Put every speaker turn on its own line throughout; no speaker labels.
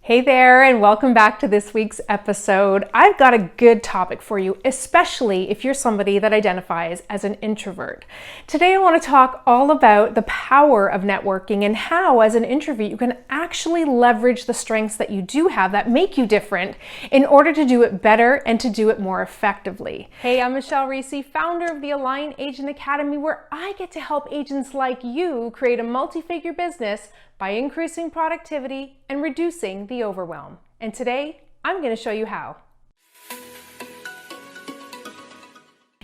Hey there, and welcome back to this week's episode. I've got a good topic for you, especially if you're somebody that identifies as an introvert. Today I want to talk all about the power of networking and how, as an introvert, you can actually leverage the strengths that you do have that make you different in order to do it better and to do it more effectively. Hey, I'm Michelle Reese, founder of the Align Agent Academy, where I get to help agents like you create a multi-figure business by increasing productivity and reducing the overwhelm. And today, I'm going to show you how.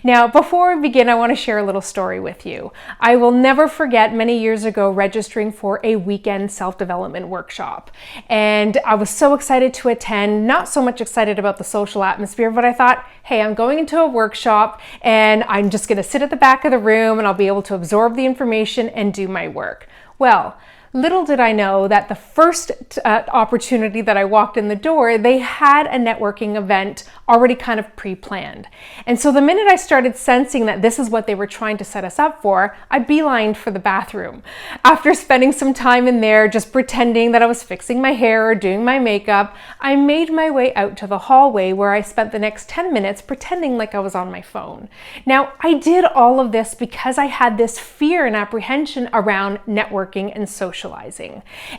Now, before we begin, I want to share a little story with you. I will never forget many years ago registering for a weekend self-development workshop. And I was so excited to attend, not so much excited about the social atmosphere, but I thought, hey, I'm going into a workshop and I'm just going to sit at the back of the room and I'll be able to absorb the information and do my work. Well, little did I know that the first opportunity that I walked in the door, they had a networking event already kind of pre-planned. And so the minute I started sensing that this is what they were trying to set us up for, I beelined for the bathroom. After spending some time in there just pretending that I was fixing my hair or doing my makeup, I made my way out to the hallway where I spent the next 10 minutes pretending like I was on my phone. Now, I did all of this because I had this fear and apprehension around networking and socializing.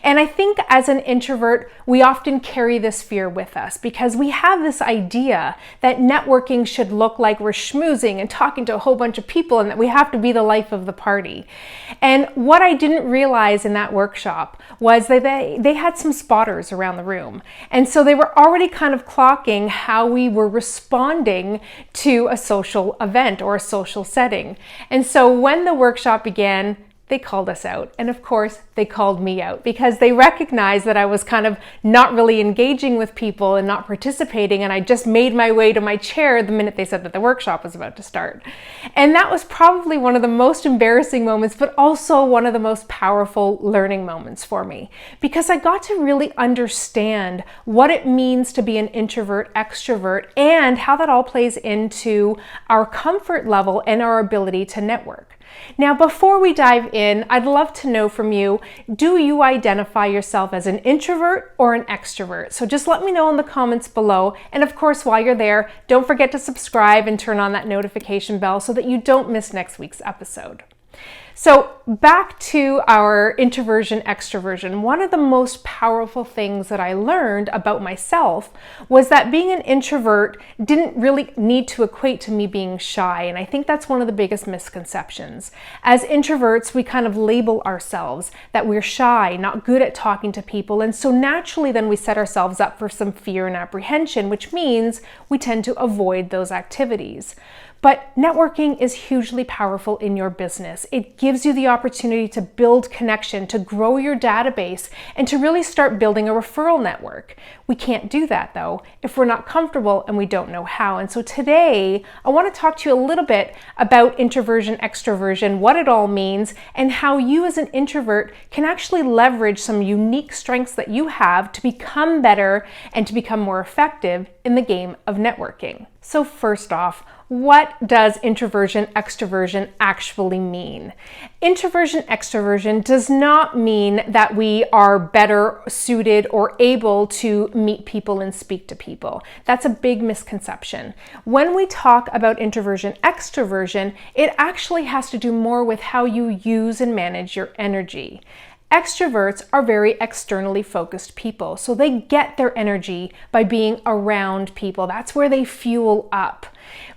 And I think as an introvert, we often carry this fear with us because we have this idea that networking should look like we're schmoozing and talking to a whole bunch of people and that we have to be the life of the party. And what I didn't realize in that workshop was that they had some spotters around the room. And so they were already kind of clocking how we were responding to a social event or a social setting. And so when the workshop began, they called us out. And of course, they called me out because they recognized that I was kind of not really engaging with people and not participating. And I just made my way to my chair the minute they said that the workshop was about to start. And that was probably one of the most embarrassing moments, but also one of the most powerful learning moments for me because I got to really understand what it means to be an introvert, extrovert, and how that all plays into our comfort level and our ability to network. Now, before we dive in, I'd love to know from you, do you identify yourself as an introvert or an extrovert? So just let me know in the comments below. And of course, while you're there, don't forget to subscribe and turn on that notification bell so that you don't miss next week's episode. So back to our introversion, extroversion. One of the most powerful things that I learned about myself was that being an introvert didn't really need to equate to me being shy. And I think that's one of the biggest misconceptions. As introverts, we kind of label ourselves that we're shy, not good at talking to people. And so naturally then we set ourselves up for some fear and apprehension, which means we tend to avoid those activities. But networking is hugely powerful in your business. It gives you the opportunity to build connection, to grow your database, and to really start building a referral network. We can't do that though if we're not comfortable and we don't know how. And so today, I want to talk to you a little bit about introversion, extroversion, what it all means, and how you as an introvert can actually leverage some unique strengths that you have to become better and to become more effective in the game of networking. So first off, what does introversion, extroversion actually mean? Introversion, extroversion does not mean that we are better suited or able to meet people and speak to people. That's a big misconception. When we talk about introversion, extroversion, it actually has to do more with how you use and manage your energy. Extroverts are very externally focused people, so they get their energy by being around people. That's where they fuel up.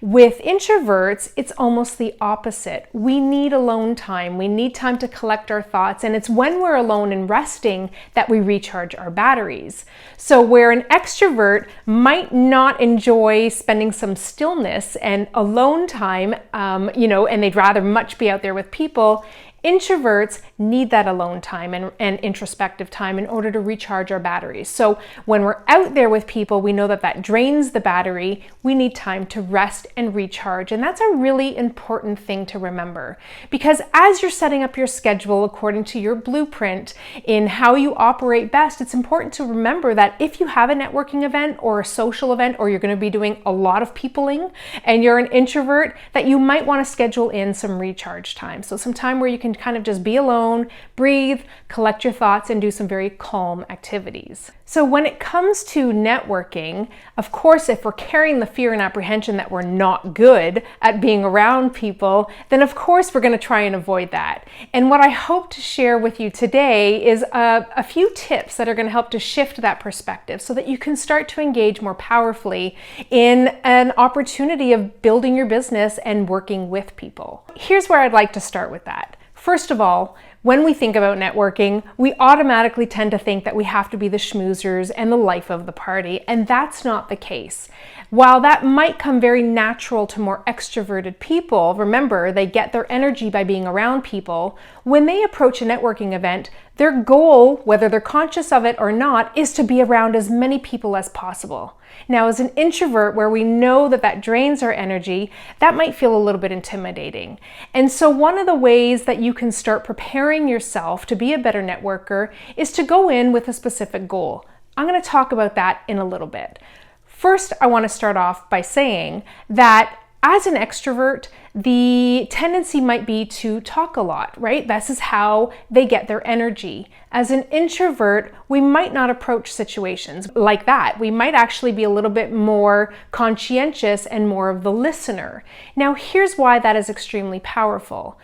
With introverts, it's almost the opposite. We need alone time. We need time to collect our thoughts, and it's when we're alone and resting that we recharge our batteries. So where an extrovert might not enjoy spending some stillness and alone time, and they'd rather much be out there with people, introverts need that alone time and introspective time in order to recharge our batteries. So when we're out there with people, we know that that drains the battery. We need time to rest and recharge. And that's a really important thing to remember because as you're setting up your schedule according to your blueprint in how you operate best, it's important to remember that if you have a networking event or a social event, or you're going to be doing a lot of peopling and you're an introvert, that you might want to schedule in some recharge time. So some time where you can can kind of just be alone, breathe, collect your thoughts, and do some very calm activities. So when it comes to networking, of course, if we're carrying the fear and apprehension that we're not good at being around people, then of course we're going to try and avoid that. And what I hope to share with you today is a few tips that are going to help to shift that perspective so that you can start to engage more powerfully in an opportunity of building your business and working with people. Here's where I'd like to start with that. First of all, when we think about networking, we automatically tend to think that we have to be the schmoozers and the life of the party, and that's not the case. While that might come very natural to more extroverted people, remember, they get their energy by being around people. When they approach a networking event, their goal, whether they're conscious of it or not, is to be around as many people as possible. Now, as an introvert, where we know that that drains our energy, that might feel a little bit intimidating. And so one of the ways that you can start preparing yourself to be a better networker is to go in with a specific goal. I'm going to talk about that in a little bit. First, I want to start off by saying that as an extrovert, the tendency might be to talk a lot, right? This is how they get their energy. As an introvert, we might not approach situations like that. We might actually be a little bit more conscientious and more of the listener. Now, here's why that is extremely powerful.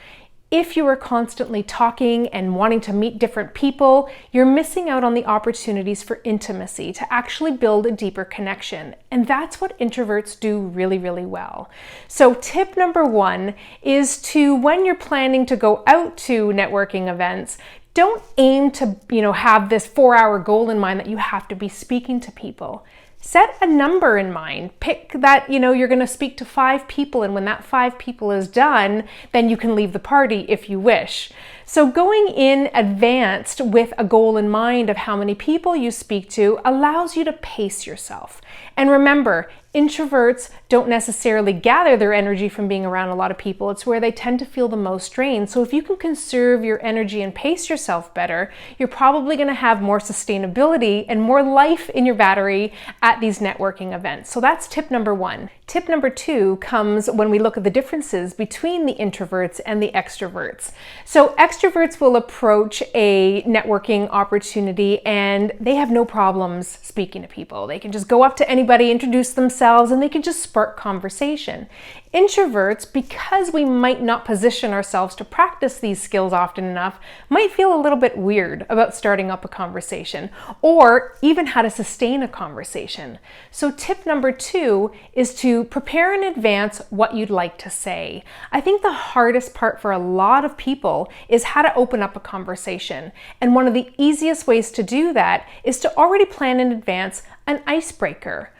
If you are constantly talking and wanting to meet different people, you're missing out on the opportunities for intimacy, to actually build a deeper connection. And that's what introverts do really, really well. So tip number one is to, when you're planning to go out to networking events, don't aim to, have this 4-hour goal in mind that you have to be speaking to people. Set a number in mind. Pick that, you're going to speak to 5 people, and when that 5 people is done, then you can leave the party if you wish. So going in advanced with a goal in mind of how many people you speak to allows you to pace yourself. And remember, introverts don't necessarily gather their energy from being around a lot of people. It's where they tend to feel the most drained. So if you can conserve your energy and pace yourself better, you're probably going to have more sustainability and more life in your battery at these networking events. So that's tip number one. Tip number two comes when we look at the differences between the introverts and the extroverts. So extroverts will approach a networking opportunity and they have no problems speaking to people. They can just go up to anybody, introduce themselves, and they can just spark conversation. Introverts, because we might not position ourselves to practice these skills often enough, might feel a little bit weird about starting up a conversation or even how to sustain a conversation. So tip number two is to prepare in advance what you'd like to say. I think the hardest part for a lot of people is how to open up a conversation. And one of the easiest ways to do that is to already plan in advance an icebreaker.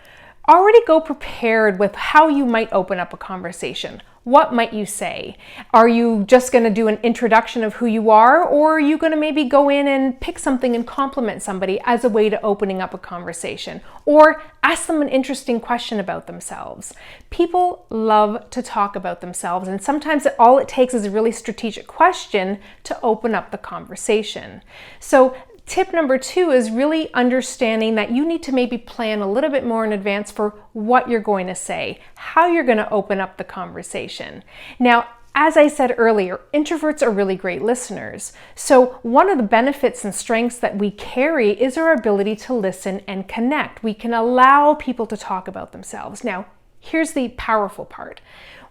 Already go prepared with how you might open up a conversation. What might you say? Are you just going to do an introduction of who you are, or are you going to maybe go in and pick something and compliment somebody as a way to opening up a conversation? Or ask them an interesting question about themselves. People love to talk about themselves, and sometimes all it takes is a really strategic question to open up the conversation. So tip number two is really understanding that you need to maybe plan a little bit more in advance for what you're going to say, how you're going to open up the conversation. Now, as I said earlier, introverts are really great listeners. So one of the benefits and strengths that we carry is our ability to listen and connect. We can allow people to talk about themselves. Now, here's the powerful part.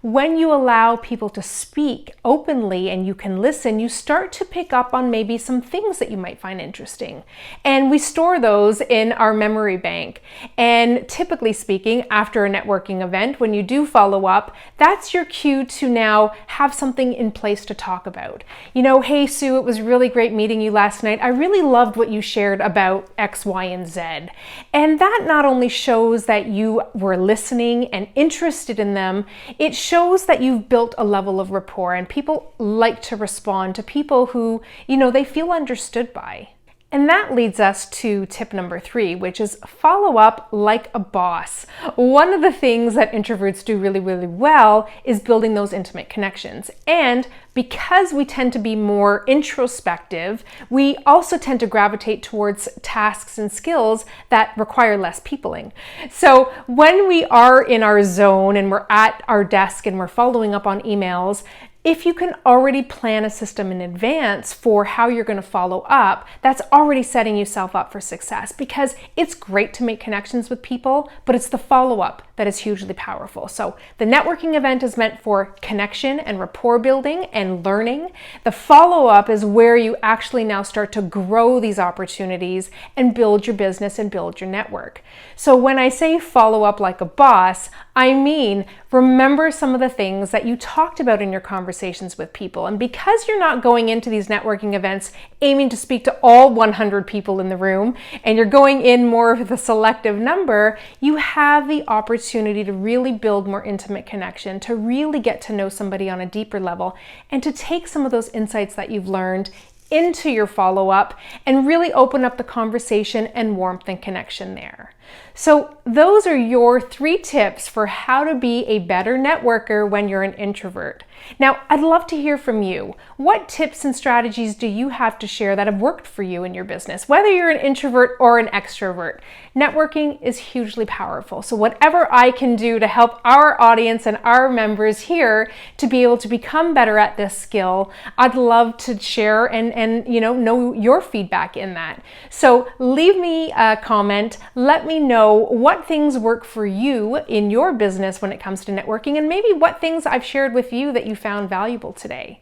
When you allow people to speak openly and you can listen, you start to pick up on maybe some things that you might find interesting. And we store those in our memory bank. And typically speaking, after a networking event, when you do follow up, that's your cue to now have something in place to talk about. Hey Sue, it was really great meeting you last night. I really loved what you shared about X, Y, and Z. And that not only shows that you were listening and interested in them, it shows that you've built a level of rapport, and people like to respond to people who, they feel understood by. And that leads us to tip number three, which is follow up like a boss. One of the things that introverts do really, really well is building those intimate connections. And because we tend to be more introspective, we also tend to gravitate towards tasks and skills that require less peopling. So when we are in our zone and we're at our desk and we're following up on emails, if you can already plan a system in advance for how you're going to follow up, that's already setting yourself up for success, because it's great to make connections with people, but it's the follow-up that is hugely powerful. So the networking event is meant for connection and rapport building and learning. The follow-up is where you actually now start to grow these opportunities and build your business and build your network. So when I say follow up like a boss, I mean, remember some of the things that you talked about in your conversations with people. And because you're not going into these networking events aiming to speak to all 100 people in the room, and you're going in more with a selective number, you have the opportunity to really build more intimate connection, to really get to know somebody on a deeper level, and to take some of those insights that you've learned into your follow-up and really open up the conversation and warmth and connection there. So those are your 3 tips for how to be a better networker when you're an introvert. Now, I'd love to hear from you. What tips and strategies do you have to share that have worked for you in your business, whether you're an introvert or an extrovert? Networking is hugely powerful. So whatever I can do to help our audience and our members here to be able to become better at this skill, I'd love to share and know your feedback in that. So leave me a comment. Let me know what things work for you in your business when it comes to networking, and maybe what things I've shared with you that you found valuable today.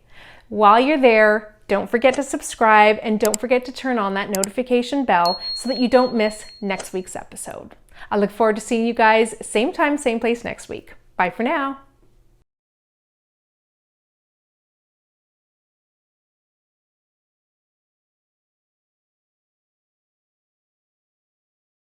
While you're there, don't forget to subscribe and don't forget to turn on that notification bell so that you don't miss next week's episode. I look forward to seeing you guys same time, same place next week. Bye for now.